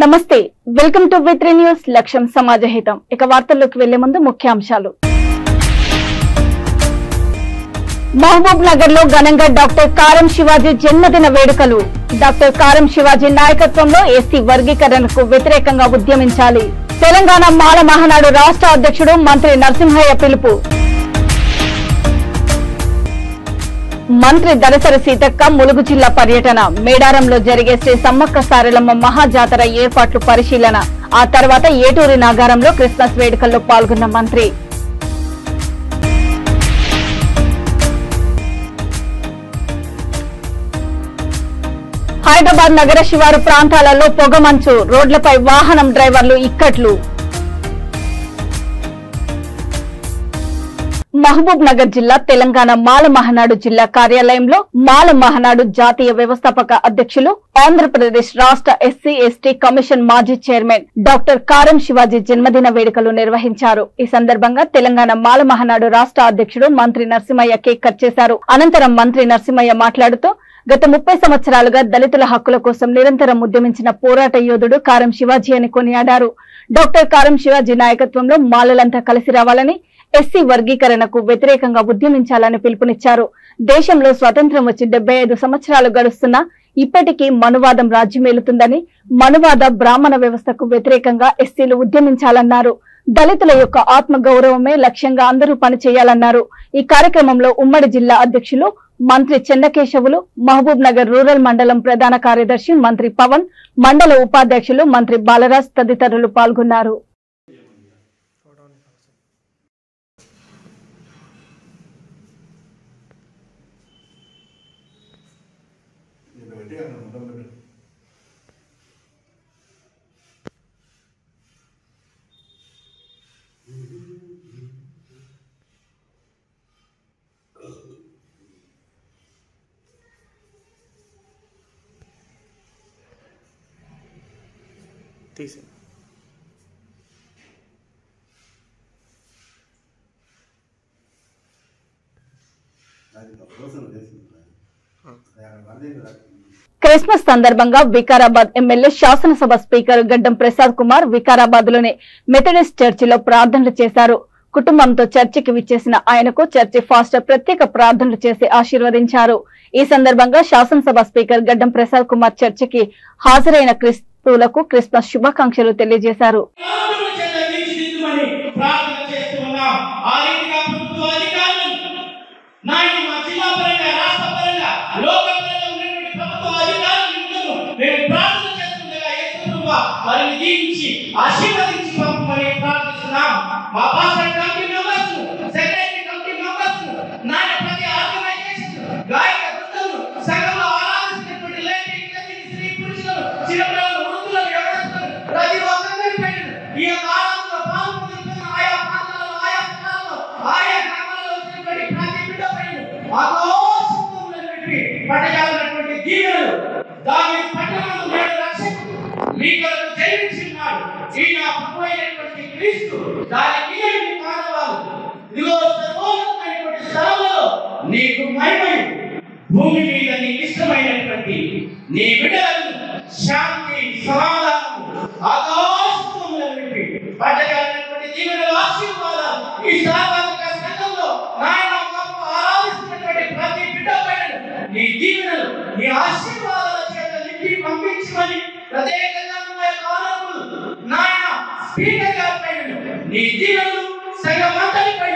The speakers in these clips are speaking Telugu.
నమస్తే వెల్కమ్ టు V3 న్యూస్ లక్ష్యం సమాజహితం ఇక వార్తల్లోకి వెళ్లే ముందు ముఖ్యాంశాలు మహబూబ్ నగర్ లో ఘనంగా డాక్టర్ కారం శివాజీ జన్మదిన వేడుకలు డాక్టర్ కారం శివాజీ నాయకత్వంలో ఎస్సీ వర్గీకరణకు వ్యతిరేకంగా ఉద్యమించాలి తెలంగాణ మాల మహానాడు రాష్ట్ర అధ్యక్షుడు మంత్రి నరసింహయ్య పిలుపు మంత్రి దరసరి సీతక్క ములుగు జిల్లా పర్యటన మేడారంలో జరిగే శ్రీ సమ్మక్క సారలమ్మ మహాజాతర ఏర్పాట్లు పరిశీలన ఆ తర్వాత ఏటూరి నాగారంలో క్రిస్మస్ వేడుకల్లో పాల్గొన్న మంత్రి హైదరాబాద్ నగర శివారు ప్రాంతాలలో పొగమంచు రోడ్లపై వాహనం డ్రైవర్లు ఇక్కట్లు మహబూబ్ నగర్ జిల్లా తెలంగాణ మాల మహానాడు జిల్లా కార్యాలయంలో మాల మహానాడు జాతీయ వ్యవస్థాపక అధ్యక్షులు ఆంధ్రప్రదేశ్ రాష్ట్ర ఎస్సీ ఎస్టీ కమిషన్ మాజీ చైర్మన్ డాక్టర్ కారం శివాజీ జన్మదిన వేడుకలు నిర్వహించారు ఈ సందర్భంగా తెలంగాణ మాల మహానాడు రాష్ట్ర అధ్యక్షుడు మంత్రి నరసింహయ్య కేక్ కట్ చేశారు అనంతరం మంత్రి నరసింహయ్య మాట్లాడుతూ గత 30 సంవత్సరాలుగా దళితుల హక్కుల కోసం నిరంతరం ఉద్యమించిన పోరాట యోధుడు కారం శివాజీ అని కొనియాడారు డాక్టర్ కారం శివాజీ నాయకత్వంలో మాలలంతా కలిసి రావాలని ఎస్సీ వర్గీకరణకు వ్యతిరేకంగా ఉద్యమించాలని పిలుపునిచ్చారు దేశంలో స్వతంత్రం వచ్చి 75 సంవత్సరాలు గడుస్తున్నా ఇప్పటికీ మనువాదం రాజ్యమేలుతుందని మనువాద బ్రాహ్మణ వ్యవస్థకు వ్యతిరేకంగా ఎస్సీలు ఉద్యమించాలన్నారు దళితుల యొక్క ఆత్మ గౌరవమే లక్ష్యంగా అందరూ పనిచేయాలన్నారు ఈ కార్యక్రమంలో ఉమ్మడి జిల్లా అధ్యక్షులు మంత్రి చెన్నకేశవులు మహబూబ్ నగర్ రూరల్ మండలం ప్రధాన కార్యదర్శి మంత్రి పవన్ మండల ఉపాధ్యక్షులు మంత్రి బాలరాజ్ తదితరులు పాల్గొన్నారు క్రిస్మస్ సందర్భంగా వికారాబాద్ ఎమ్మెల్యే శాసనసభ స్పీకర్ గడ్డం ప్రసాద్ కుమార్ వికారాబాద్ లోని మెథడిస్ట్ చర్చిలో ప్రార్థనలు చేశారు కుటుంబంతో చర్చికి విచ్చేసిన ఆయనకు చర్చి ఫాస్టర్ ప్రత్యేక ప్రార్థనలు చేసి ఆశీర్వదించారు ఈ సందర్భంగా శాసనసభ స్పీకర్ గడ్డం ప్రసాద్ కుమార్ చర్చికి హాజరైన క్రిస్తువులకు క్రిస్మస్ శుభాకాంక్షలు తెలియజేశారు ఆశీర్వదించి పంపమని ప్రార్థిస్తున్నాం మా pastor committee members secretary committee members నాయన ప్రతి ఆర్గనైజేషన్ గాయక బృందం సంఘంలో ఆరాధిస్తున్నటువంటి లేఖికులు స్త్రీ పురుషులు చిన్నపిల్లలు వృద్ధులు యవనస్తులు ప్రతి ఒక్కరిపై ఈ ఆరాధనలో పాల్గొంటున్న ఆయా ప్రాంతాలలో ఆయా స్థలాల్లో ఆయా గ్రామాలలో ఉన్నటువంటి ప్రతి బిడ్డపై ఆకాశంలోని పట్టజాలైనటువంటి దీవెనలు దాని పట్టణంలో నేడు రక్షకుడు మీ కొరకు జయించినాడు ఈయన ప్రభువైనటువంటి క్రీస్తు దానికి నీ పాదవాలు ఇదిగో సర్వోన్నతమైనటువంటి స్థలంలో నీకు మహిమయు భూమి మీద నీకు ఇష్టమైనటువంటి నీ బిడ్డలకు శాంతి సమాధానం ఆకాశంలో నింపి పట్టజాలైనటువంటి దీవెనలు ఆశీర్వాదాలు ఈ సార్వత్రిక సంఘంలో నాయన గొప్ప ఆరాధిస్తున్నటువంటి ప్రతి బిడ్డపై నీ దీవెనలు నీ ఆశీర్వాదాల చేత నింపి పంపించమని ప్రత్యేకంగా నాయన స్పీకర్ గారిపై నీ దీవెనలు సంఘమంతటిపై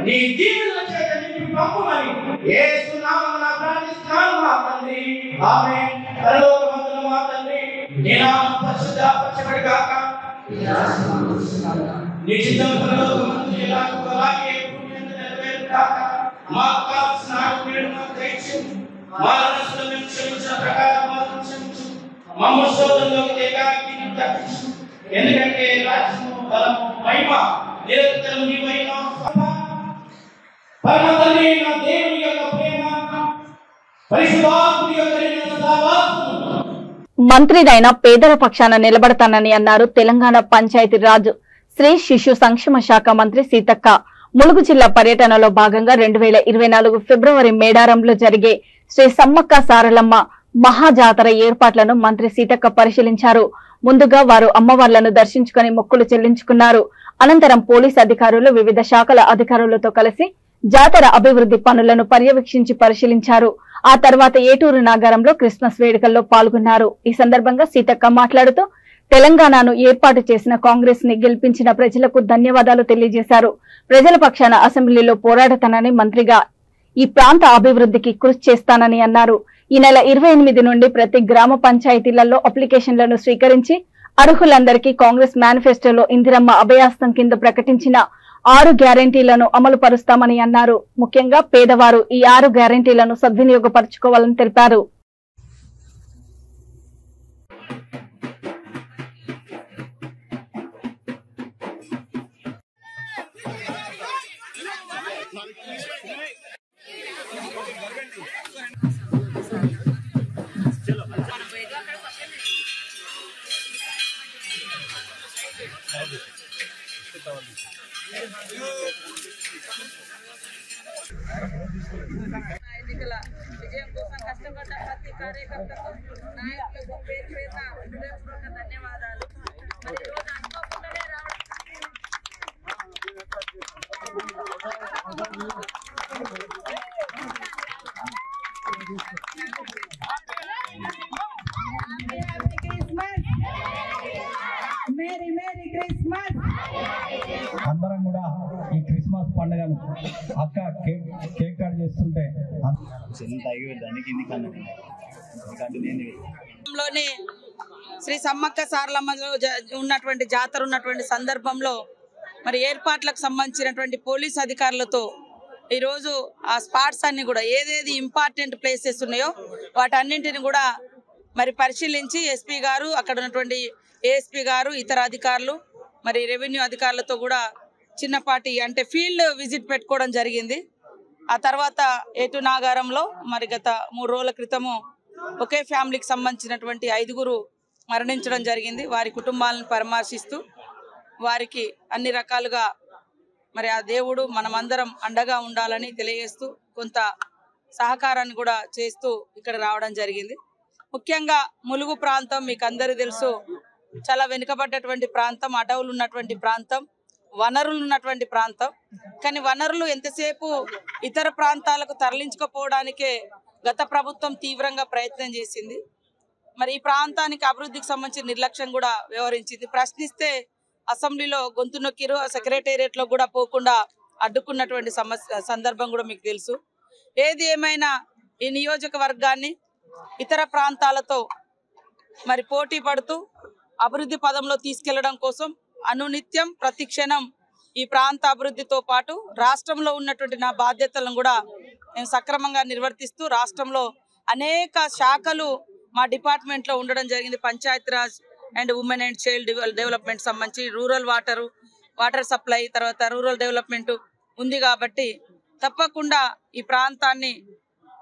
నీ దీవెనల చేత నింపి పంపమని యేసు నామమున ప్రార్థిస్తున్నాను మా తండ్రి ఆమేన్ పరలోకమందున మా తండ్రి నీ నామం పరిశుద్ధపరచబడి గాక నీ చిత్తం పరలోకమందు ఎలాగో అలాగే భూమి మీద నెరవేరు గాక మాకు కావలసిన ఆహారం మాకు దయచేయండి మా రుణస్థులను మేము క్షమించిన ప్రకారం మాకు క్షమించు మమ్మ శోధనలోకి తేకాకి తప్పించు ఎందుకంటే రాజ్యము బలము మహిమ నిరంతరం నీవైన పరమ తండ్రి నా దేవుని యొక్క ప్రేమ పరిశుద్ధాత్మ యొక్క సహవాసము మంత్రినైన పేదల పక్షాన నిలబడతానని అన్నారు తెలంగాణ పంచాయతీ రాజ్ శ్రీ శిశు సంక్షేమ శాఖ మంత్రి సీతక్క ములుగు జిల్లా పర్యటనలో భాగంగా 2024 ఫిబ్రవరి మేడారంలో జరిగే శ్రీ సమ్మక్క సారలమ్మ మహాజాతర ఏర్పాట్లను మంత్రి సీతక్క పరిశీలించారు ముందుగా వారు అమ్మవార్లను దర్శించుకుని మొక్కులు చెల్లించుకున్నారు. అనంతరం పోలీస్ అధికారులు వివిధ శాఖల అధికారులతో కలిసి జాతర అభివృద్ధి పనులను పర్యవేక్షించి పరిశీలించారు. ఆ తర్వాత ఏటూరు నాగారంలో క్రిస్మస్ వేడుకల్లో పాల్గొన్నారు. ఈ సందర్భంగా సీతక్క మాట్లాడుతూ తెలంగాణను ఏర్పాటు చేసిన కాంగ్రెస్ ని గెలిపించిన ప్రజలకు ధన్యవాదాలు తెలియజేశారు. ప్రజల పక్షాన అసెంబ్లీలో పోరాడతానని మంత్రిగా ఈ ప్రాంత అభివృద్ధికి కృషి చేస్తానని అన్నారు. ఈ నెల 28 నుండి ప్రతి గ్రామ పంచాయతీలలో అప్లికేషన్లను స్వీకరించి అర్హులందరికీ కాంగ్రెస్ మేనిఫెస్టోలో ఇందిరమ్మ అభయాస్తం కింద ప్రకటించిన 6 గ్యారెంటీలను అమలు పరుస్తామని అన్నారు. ముఖ్యంగా పేదవారు ఈ 6 గ్యారెంటీలను సద్వినియోగపరచుకోవాలని తెలిపారు. ఎన్నికల విజయం కోసం కష్టపడ్డ ప్రతి కార్యకర్తకు నాయకులకు పేరు పేరున హృదయపూర్వక ధన్యవాదాలు. మరి ఈరోజు అనుకోకుండానే రావడం అందరం కూడా ఈ క్రిస్మస్ పండుగను అక్క కేక్ కట్ చేస్తుంటే లోని శ్రీ సమ్మక్క సారలమ్మలో ఉన్నటువంటి జాతర ఉన్నటువంటి సందర్భంలో మరి ఏర్పాట్లకు సంబంధించినటువంటి పోలీస్ అధికారులతో ఈరోజు ఆ స్పాట్స్ అన్ని కూడా ఏదేది ఇంపార్టెంట్ ప్లేసెస్ ఉన్నాయో వాటన్నింటిని కూడా మరి పరిశీలించి ఎస్పీ గారు అక్కడ ఉన్నటువంటి ఏఎస్పీ గారు ఇతర అధికారులు మరి రెవెన్యూ అధికారులతో కూడా చిన్నపాటి అంటే ఫీల్డ్ విజిట్ పెట్టుకోవడం జరిగింది. ఆ తర్వాత ఏటు నాగారంలో మరి గత 3 రోజుల క్రితము ఒకే ఫ్యామిలీకి సంబంధించినటువంటి 5గురు మరణించడం జరిగింది. వారి కుటుంబాలను పరామర్శిస్తూ వారికి అన్ని రకాలుగా మరి ఆ దేవుడు మనమందరం అండగా ఉండాలని తెలియజేస్తూ కొంత సహకారాన్ని కూడా చేస్తూ ఇక్కడ రావడం జరిగింది. ముఖ్యంగా ములుగు ప్రాంతం మీకు అందరూ తెలుసు, చాలా వెనుకబడ్డటువంటి ప్రాంతం, అడవులు ఉన్నటువంటి ప్రాంతం, వనరులు ఉన్నటువంటి ప్రాంతం. కానీ వనరులు ఎంతసేపు ఇతర ప్రాంతాలకు తరలించుకోపోవడానికే గత ప్రభుత్వం తీవ్రంగా ప్రయత్నం చేసింది. మరి ఈ ప్రాంతానికి అభివృద్ధికి సంబంధించిన నిర్లక్ష్యం కూడా వ్యవహరించింది. ప్రశ్నిస్తే అసెంబ్లీలో గొంతు నొక్కిరు, సెక్రటేరియట్ లో కూడా పోకుండా అడ్డుకున్నటువంటి సందర్భం కూడా మీకు తెలుసు. ఏది ఏమైనా ఈ నియోజకవర్గాన్ని ఇతర ప్రాంతాలతో మరి పోటీ పడుతూ అభివృద్ధి పదంలో తీసుకెళ్లడం కోసం అనునిత్యం ప్రతి క్షణం ఈ ప్రాంత అభివృద్ధితో పాటు రాష్ట్రంలో ఉన్నటువంటి నా బాధ్యతలను కూడా నేను సక్రమంగా నిర్వర్తిస్తూ రాష్ట్రంలో అనేక శాఖలు మా డిపార్ట్మెంట్ లో ఉండడం జరిగింది. Panchayati Raj and women and child development సంబంధించి రూరల్ వాటర్ సప్లై, తర్వాత రూరల్ డెవలప్మెంట్ ఉంది. కాబట్టి తప్పకుండా ఈ ప్రాంతాన్ని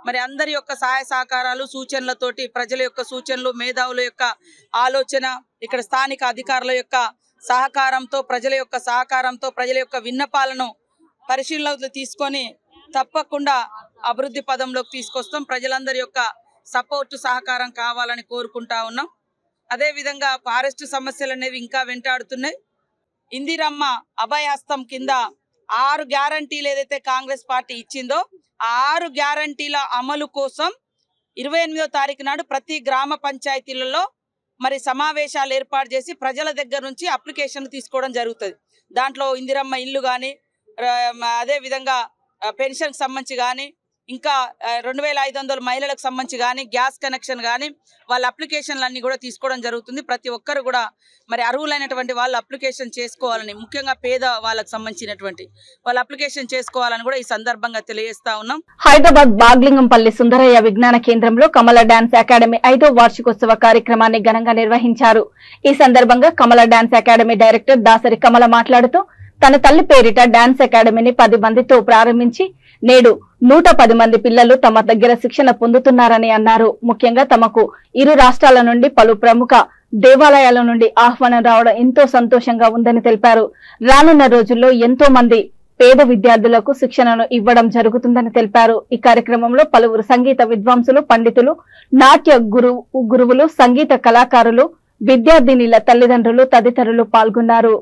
మరి అందరి యొక్క సహాయ సహకారాలు సూచనలతోటి, ప్రజల యొక్క సూచనలు, మేధావుల యొక్క ఆలోచన, ఇక్కడ స్థానిక అధికారుల యొక్క సహకారంతో, ప్రజల యొక్క సహకారంతో, ప్రజల యొక్క విన్నపాలను పరిశీలనలోకి తీసుకొని తప్పకుండా అభివృద్ధి పదంలోకి తీసుకొస్తాం. ప్రజలందరి యొక్క సపోర్టు సహకారం కావాలని కోరుకుంటా ఉన్నాం. అదేవిధంగా ఫారెస్ట్ సమస్యలు అనేవి ఇంకా వెంటాడుతున్నాయి. ఇందిరమ్మ అభయహస్తం కింద 6 గ్యారంటీలు ఏదైతే కాంగ్రెస్ పార్టీ ఇచ్చిందో ఆ 6 గ్యారంటీల అమలు కోసం 28వ తారీఖు నాడు ప్రతి గ్రామ పంచాయతీలలో మరి సమావేశాలు ఏర్పాటు చేసి ప్రజల దగ్గర నుంచి అప్లికేషన్ తీసుకోవడం జరుగుతుంది. దాంట్లో ఇందిరమ్మ ఇల్లు కానీ, అదేవిధంగా పెన్షన్కి సంబంధించి కానీ, ఇంకా 2500 మహిళలకు సంబంధించి కానీ, గ్యాస్ కనెక్షన్ కానీ వాళ్ళ అప్లికేషన్లు అన్ని కూడా తీసుకోవడం జరుగుతుంది. ప్రతి ఒక్కరు కూడా మరి అర్హులైనటువంటి వాళ్ళు అప్లికేషన్ చేసుకోవాలని, ముఖ్యంగా పేద వాళ్ళకు సంబంధించినటువంటి వాళ్ళు అప్లికేషన్ చేసుకోవాలని కూడా ఈ సందర్భంగా తెలియజేస్తా ఉన్నాం. హైదరాబాద్ బాగ్లింగంపల్లి సుందరయ్య విజ్ఞాన కేంద్రంలో కమల డాన్స్ అకాడమీ 5వ వార్షికోత్సవ కార్యక్రమాన్ని ఘనంగా నిర్వహించారు. ఈ సందర్భంగా కమల డాన్స్ అకాడమీ డైరెక్టర్ దాసరి కమల మాట్లాడుతూ తన తల్లి పేరిట డాన్స్ అకాడమీని 10 మందితో ప్రారంభించి నేడు 110 మంది పిల్లలు తమ దగ్గర శిక్షణ పొందుతున్నారని అన్నారు. ముఖ్యంగా తమకు 2 రాష్ట్రాల నుండి పలు ప్రముఖ దేవాలయాల నుండి ఆహ్వానం రావడం ఎంతో సంతోషంగా ఉందని తెలిపారు. రానున్న రోజుల్లో ఎంతో మంది పేద విద్యార్థులకు శిక్షణను ఇవ్వడం జరుగుతుందని తెలిపారు. ఈ కార్యక్రమంలో పలువురు సంగీత విద్వాంసులు, పండితులు, నాట్య గురువులు, సంగీత కళాకారులు, విద్యార్థినిల తల్లిదండ్రులు తదితరులు పాల్గొన్నారు.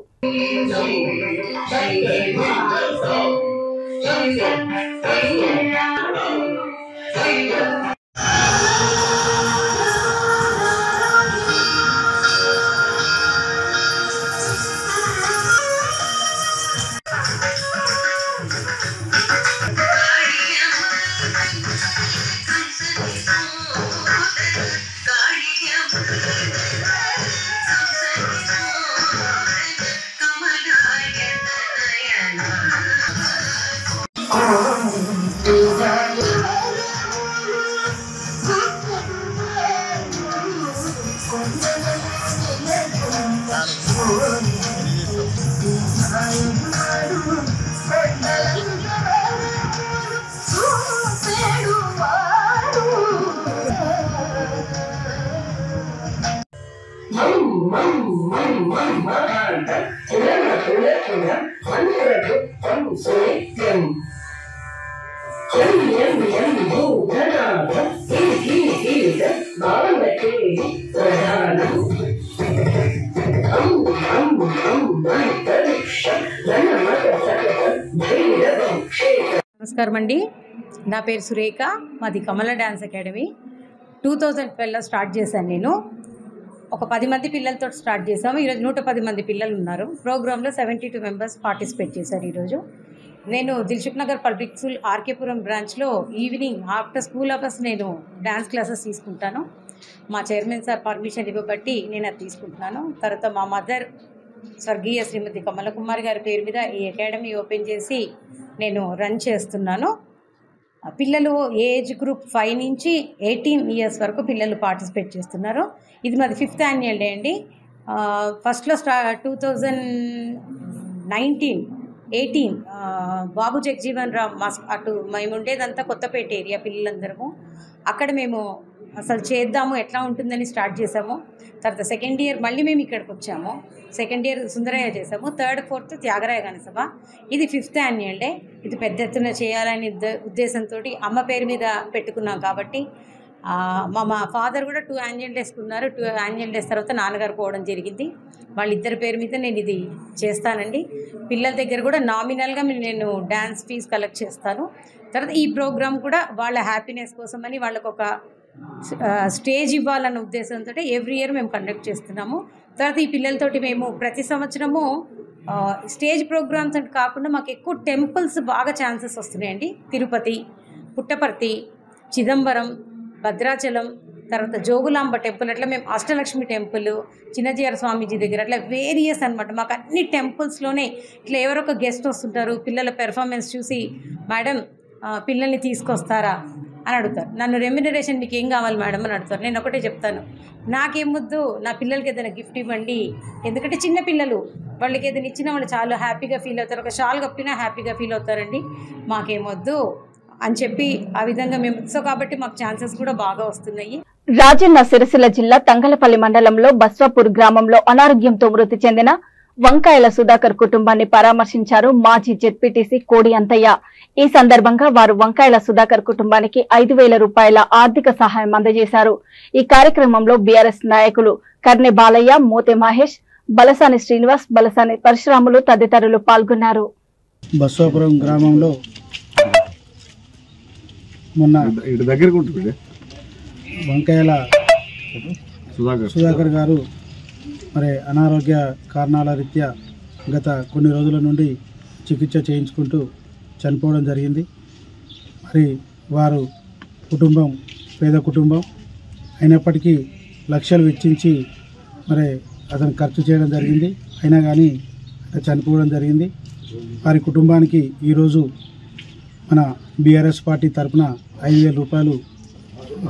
నమస్కారం అండి, నా పేరు సురేఖ, మాది కమల డ్యాన్స్ అకాడమీ. 2012లో స్టార్ట్ చేశాను. నేను ఒక 10 మంది పిల్లలతో స్టార్ట్ చేసాము. ఈరోజు 110 మంది పిల్లలు ఉన్నారు. ప్రోగ్రాంలో 72 మెంబర్స్ పార్టిసిపేట్ చేశారు. ఈరోజు నేను దిల్సుఖ్ నగర్ పబ్లిక్ స్కూల్ ఆర్కేపురం బ్రాంచ్లో ఈవినింగ్ ఆఫ్టర్ స్కూల్ అవర్స్ నేను డ్యాన్స్ క్లాసెస్ తీసుకుంటాను. మా చైర్మన్ సార్ పర్మిషన్ ఇవ్వబట్టి నేను అది తీసుకుంటున్నాను. తర్వాత మా మదర్ స్వర్గీయ శ్రీమతి కమల కుమార్ గారి పేరు మీద ఈ అకాడమీ ఓపెన్ చేసి నేను రన్ చేస్తున్నాను. పిల్లలు ఏజ్ గ్రూప్ 5 నుంచి 18 ఇయర్స్ వరకు పిల్లలు పార్టిసిపేట్ చేస్తున్నారు. ఇది మాది 5th యాన్యువల్ డే అండి. ఫస్ట్లో 2018 బాబు జగజీవన్ రామ్ అటు మేము ఉండేదంతా కొత్తపేట ఏరియా పిల్లలందరము. అక్కడ మేము అసలు చేద్దాము ఎట్లా ఉంటుందని స్టార్ట్ చేసాము. తర్వాత సెకండ్ ఇయర్ మళ్ళీ మేము ఇక్కడికి వచ్చాము. సెకండ్ ఇయర్ సుందరయ్య చేసాము. 3rd 4th త్యాగరాయ గాన సభ. ఇది 5th యాన్యువల్ డే. ఇది పెద్ద ఎత్తున చేయాలని ఉద్దేశంతో అమ్మ పేరు మీద పెట్టుకున్నాం కాబట్టి మా ఫాదర్ కూడా 2 యాన్యువల్ డేస్ ఉన్నారు. 2 యాన్యువల్ డేస్ తర్వాత నాన్నగారు పోవడం జరిగింది. వాళ్ళిద్దరి పేరు మీద నేను ఇది చేస్తానండి. పిల్లల దగ్గర కూడా నామినల్గా నేను డ్యాన్స్ ఫీజు కలెక్ట్ చేస్తాను. తర్వాత ఈ ప్రోగ్రామ్ కూడా వాళ్ళ హ్యాపీనెస్ కోసమని వాళ్ళకు ఒక స్టేజ్ ఇవ్వాలన్న ఉద్దేశంతో ఎవ్రీ ఇయర్ మేము కండక్ట్ చేస్తున్నాము. తర్వాత ఈ పిల్లలతోటి మేము ప్రతి సంవత్సరము స్టేజ్ ప్రోగ్రామ్స్ అంటే కాకుండా మాకు ఎక్కువ టెంపుల్స్ బాగా ఛాన్సెస్ వస్తున్నాయండి. తిరుపతి, పుట్టపర్తి, చిదంబరం, భద్రాచలం, తర్వాత జోగులాంబ టెంపుల్, అట్లా మేము అష్టలక్ష్మి టెంపుల్, చిన్నజీఆర్ స్వామీజీ దగ్గర అట్లా వేరియస్ అనమాట. మాకు అన్ని టెంపుల్స్లోనే ఇట్లా ఎవరొక గెస్ట్ వస్తుంటారు. పిల్లల పెర్ఫార్మెన్స్ చూసి మేడం పిల్లల్ని తీసుకొస్తారా అని అడుగుతారు. నన్ను రెమ్యునరేషన్ మీకు ఏం కావాలి మేడం అని అడుగుతారు. నేను ఒకటే చెప్తాను, నాకేమొద్దు, నా పిల్లలకి ఏదైనా గిఫ్ట్ ఇవ్వండి. ఎందుకంటే చిన్న పిల్లలు, వాళ్ళకి ఏదైనా ఇచ్చినా వాళ్ళు చాలా హ్యాపీగా ఫీల్ అవుతారు. ఒక షాల్ కప్పినా హ్యాపీగా ఫీల్ అవుతారండి. మాకేమొద్దు అని చెప్పి ఆ విధంగా మేము కాబట్టి మాకు ఛాన్సెస్ కూడా బాగా వస్తున్నాయి. రాజన్న సిరిసిల్ల జిల్లా తంగలపల్లి మండలంలో బస్వాపూర్ గ్రామంలో అనారోగ్యంతో మృతి చెందిన వంకాయల సుధాకర్ కుటుంబాన్ని పరామర్శించారు మాజీ జెడ్పీటీసీ కోడి అంతయ్య. ఈ సందర్భంగా వారు వంకాయల సుధాకర్ కుటుంబానికి 5,000 రూపాయల ఆర్థిక సహాయం అందజేశారు. ఈ కార్యక్రమంలో బీఆర్ఎస్ నాయకులు కర్నె బాలయ్య, మోతే మహేష్, బలసాని శ్రీనివాస్, బలసాని పరశురాములు తదితరులు పాల్గొన్నారు. బస్వాపురం గ్రామంలో మొన్న వంకాయల సుధాకర్ గారు మరి అనారోగ్య కారణాల రీత్యా గత కొన్ని రోజుల నుండి చికిత్స చేయించుకుంటూ చనిపోవడం జరిగింది. మరి వారు కుటుంబం పేద కుటుంబం అయినప్పటికీ లక్షలు వెచ్చించి మరి అతను ఖర్చు చేయడం జరిగింది. అయినా కానీ చనిపోవడం జరిగింది. వారి కుటుంబానికి ఈరోజు మన బీఆర్ఎస్ పార్టీ తరఫున 5,000 రూపాయలు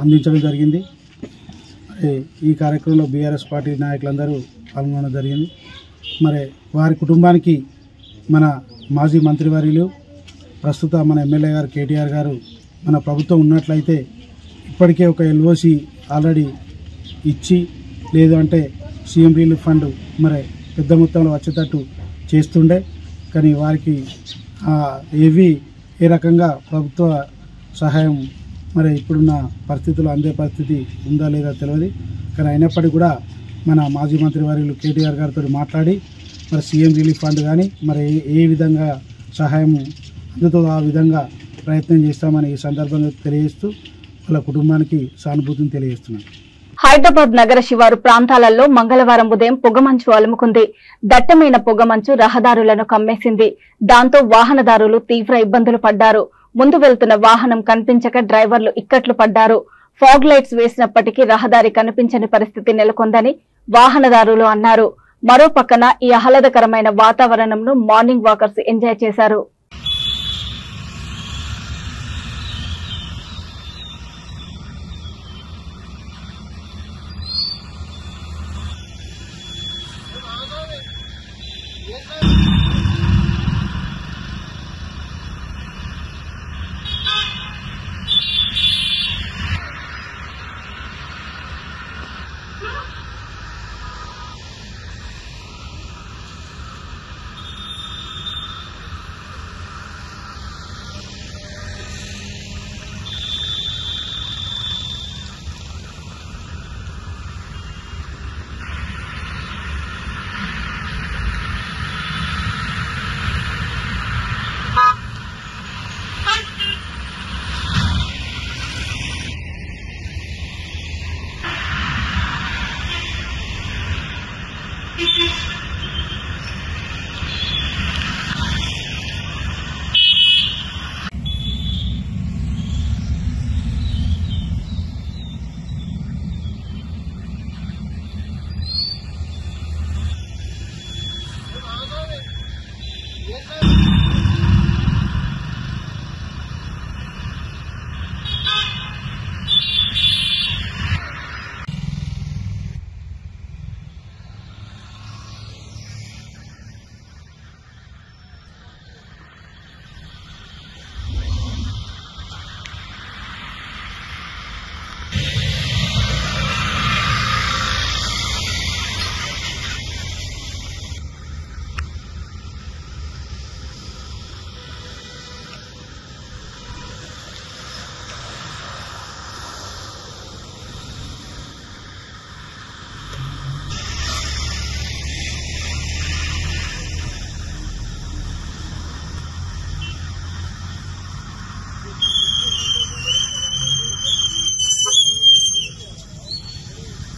అందించడం జరిగింది. మరి ఈ కార్యక్రమంలో బీఆర్ఎస్ పార్టీ నాయకులందరూ పాల్గొనడం జరిగింది. మరి వారి కుటుంబానికి మన మాజీ మంత్రివర్యులు ప్రస్తుత మన ఎమ్మెల్యే గారు కేటీఆర్ గారు మన ప్రభుత్వం ఉన్నట్లయితే ఇప్పటికే ఒక ఎల్ఓసి ఆల్రెడీ ఇచ్చి, లేదు అంటే సీఎం రిలీఫ్ ఫండ్ మరి పెద్ద మొత్తంలో వచ్చేటట్టు చేస్తుండే. కానీ వారికి ఏ రకంగా ప్రభుత్వ సహాయం మరి ఇప్పుడున్న పరిస్థితుల్లో అందే పరిస్థితి ఉందా లేదా తెలియదు. కానీ అయినప్పటికీ కూడా మన మాజీ మంత్రి వర్యులు కేటీఆర్ గారితో మాట్లాడి మరి సీఎం రిలీఫ్ ఫండ్ కానీ మరి ఏ విధంగా సహాయం అందుతో ఆ విధంగా ప్రయత్నం చేస్తామని ఈ సందర్భంగా తెలియజేస్తూ వాళ్ళ కుటుంబానికి సానుభూతిని తెలియజేస్తున్నాను. హైదరాబాద్ నగర శివారు ప్రాంతాలలో మంగళవారం ఉదయం పొగమంచు అలుముకుంది. దట్టమైన పొగమంచు రహదారులను కమ్మేసింది. దాంతో వాహనదారులు తీవ్ర ఇబ్బందులు పడ్డారు. ముందు వెళ్తున్న వాహనం కనిపించక డ్రైవర్లు ఇక్కట్లు పడ్డారు. ఫాగ్ లైట్స్ వేసినప్పటికీ రహదారి కనిపించని పరిస్థితి నెలకొందని వాహనదారులు అన్నారు. మరో పక్కన ఈ ఆహ్లాదకరమైన వాతావరణంను మార్నింగ్ వాకర్స్ ఎంజాయ్ చేశారు.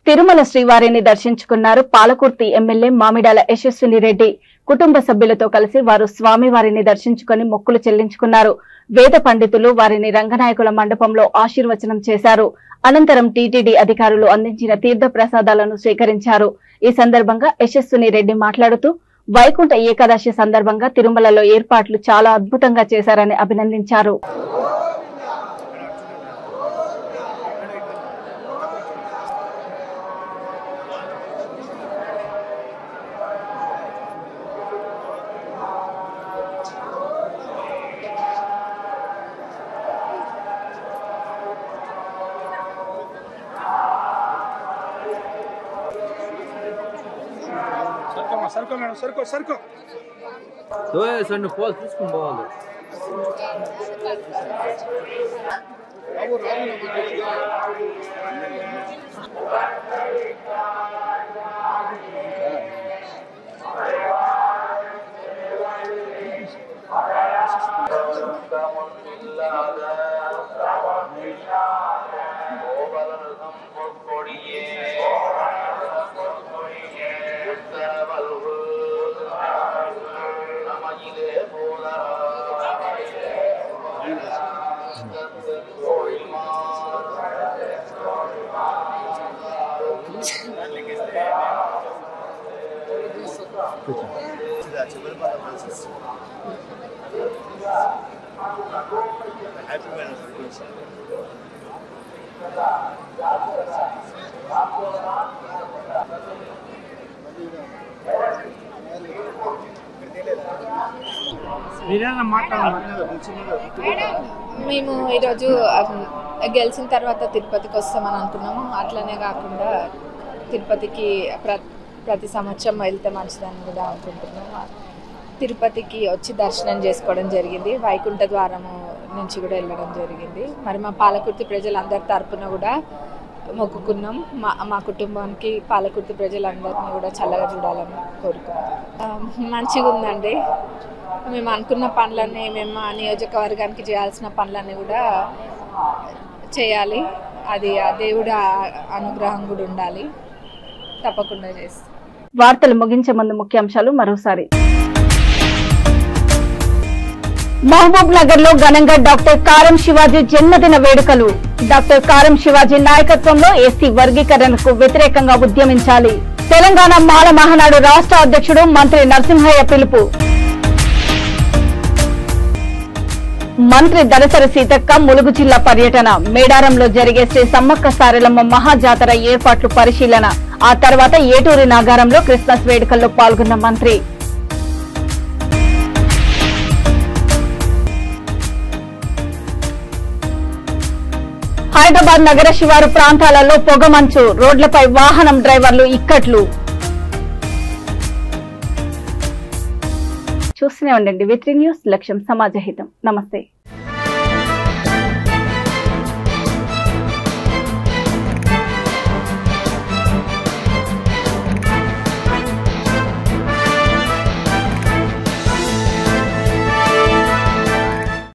తిరుమల శ్రీవారిని దర్శించుకున్నారు పాలకుర్తి ఎమ్మెల్యే మామిడాల యశస్విని రెడ్డి. కుటుంబ సభ్యులతో కలిసి వారు స్వామివారిని దర్శించుకుని మొక్కులు చెల్లించుకున్నారు. వేద పండితులు వారిని రంగనాయకుల మండపంలో ఆశీర్వచనం చేశారు. అనంతరం టీటీడీ అధికారులు అందించిన తీర్థ ప్రసాదాలను స్వీకరించారు. ఈ సందర్భంగా యశస్విని రెడ్డి మాట్లాడుతూ వైకుంఠ ఏకాదశి సందర్భంగా తిరుమలలో ఏర్పాట్లు చాలా అద్భుతంగా చేశారని అభినందించారు. సరుకు సన్ను పోల్ తీసుకుని పోవాలి. మేము ఈరోజు గెలిచిన తర్వాత తిరుపతికి వస్తామని అనుకున్నాము. అట్లనే కాకుండా తిరుపతికి ప్రతి సంవత్సరం వెళ్తే మంచిదని కూడా అనుకుంటున్నాము. తిరుపతికి వచ్చి దర్శనం చేసుకోవడం జరిగింది. వైకుంఠ ద్వారము నుంచి కూడా వెళ్ళడం జరిగింది. మరి మా పాలకుర్తి ప్రజలందరి తరపున కూడా మొక్కుకున్నాం. మా కుటుంబానికి పాలకుర్తి ప్రజలందరినీ కూడా చల్లగా చూడాలని కోరుకున్నాం. మంచిగా ఉందండి. మేము అనుకున్న పనులన్నీ, మేము మా నియోజకవర్గానికి చేయాల్సిన పనులన్నీ కూడా చేయాలి. అది ఆ దేవుడి అనుగ్రహం కూడా ఉండాలి. తప్పకుండా చేస్తాం. వార్తలు ముగించే ముందు ముఖ్యాంశాలు మరోసారి. మహబూబ్ నగర్ లో ఘనంగా డాక్టర్ కారం శివాజీ జన్మదిన వేడుకలు. డాక్టర్ కారం శివాజీ నాయకత్వంలో ఎస్సీ వర్గీకరణకు వ్యతిరేకంగా ఉద్యమించాలి. తెలంగాణ మాల మహానాడు రాష్ట్ర అధ్యక్షుడు మంత్రి నరసింహయ్య పిలుపు. మంత్రి దళసరి సీతక్క ములుగు జిల్లా పర్యటన. మేడారంలో జరిగే శ్రీ సమ్మక్క సారలమ్మ మహాజాతర ఏర్పాట్లు పరిశీలన. ఆ తర్వాత ఏటూరి నాగారంలో క్రిస్మస్ వేడుకల్లో పాల్గొన్న మంత్రి. హైదరాబాద్ నగర శివారు ప్రాంతాలలో పొగమంచు. రోడ్లపై వాహనం డ్రైవర్లు ఇక్కట్లు. చూస్తూనే ఉండండి V3 న్యూస్. లక్ష్యం సమాజహితం. నమస్తే.